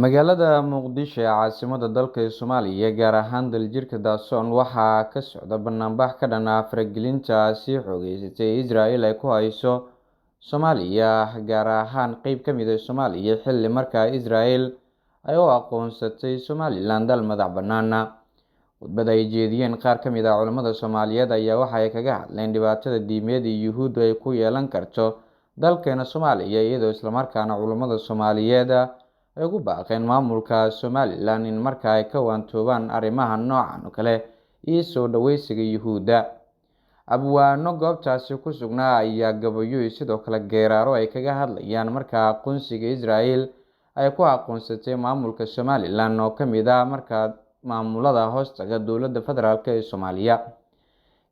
Magaalada Muqdisho ee caasimadda dalka Soomaaliya, gaar ahaan daljirka Daasoon, waxaa ka socda bannaanbax ka dhan ah faragelinta sii xoogaysatay ee Israa'iil ay ku hayso Soomaaliya, gaar ahaan qayb ka mid ah Soomaaliya, xilli markaa Israa'iil ay u aqoonsatay Somaliland dal madax-bannaan. Khudbad ay jeediyeen qaar ka mid ah culimada Soomaaliyeed ayaa waxa ay kaga hadleen dhibaatada diimeed ee Yuhuuddu ay ku yeelan karto dalkeena Soomaaliya, iyadoo isla markaana culimada Soomaaliyeed ay ugu baaqeen maamulka Somaliland in markaa ay ka waantoobaan arrimaha noocan oo kale iyo soo dhaweysiga Yuhuudda. Abwaano goobtaasi ku sugnaa ayaa gabayo iyo sidoo kale geeraaro ay kaga hadlayaan markaa aqoonsiga Israa'iil ay ku aqoonsatay maamulka Somaliland oo ka mid ah markaa maamulada hoostaga dowladda federaalk ee Soomaaliya.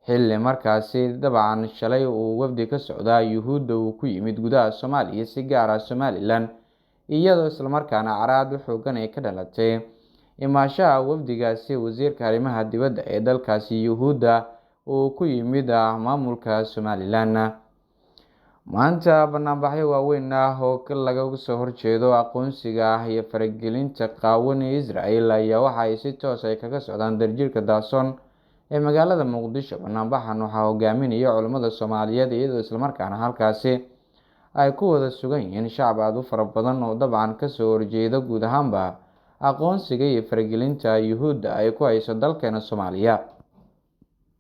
Xilli markaasi dabcan shalay uu wafdi ka socda Yuhuudda uu ku yimid gudaha Soomaaliya, si gaar ah Somaliland, iyadoo isla markaana caraad u xooggan ay ka dhalatay imaanshaha wafdigaasi. Wasiirka arrimaha dibadda ee dalkaasi Yuhuudda uu ku yimid maamulka Somaliland. Maanta bannaanbaxyo waaweyn oo laga soo horjeedo aqoonsiga iyo faragelinta qaawan ee Israa'iil ayaa waxa ay si toos ah kaga socdaan daljirka Daasoon ee magaalada Muqdisho. Bannaanbaxan waxaa hogaaminaya culimada Soomaaliyeed, iyadoo isla markaana halkaasi ay ku wada sugan yihiin shacab aad u fara badan oo dabcan kasoo horjeeda guud ahaanba aqoonsiga iyo faragelinta Yuhuudda ay ku hayso dalkeena Soomaaliya.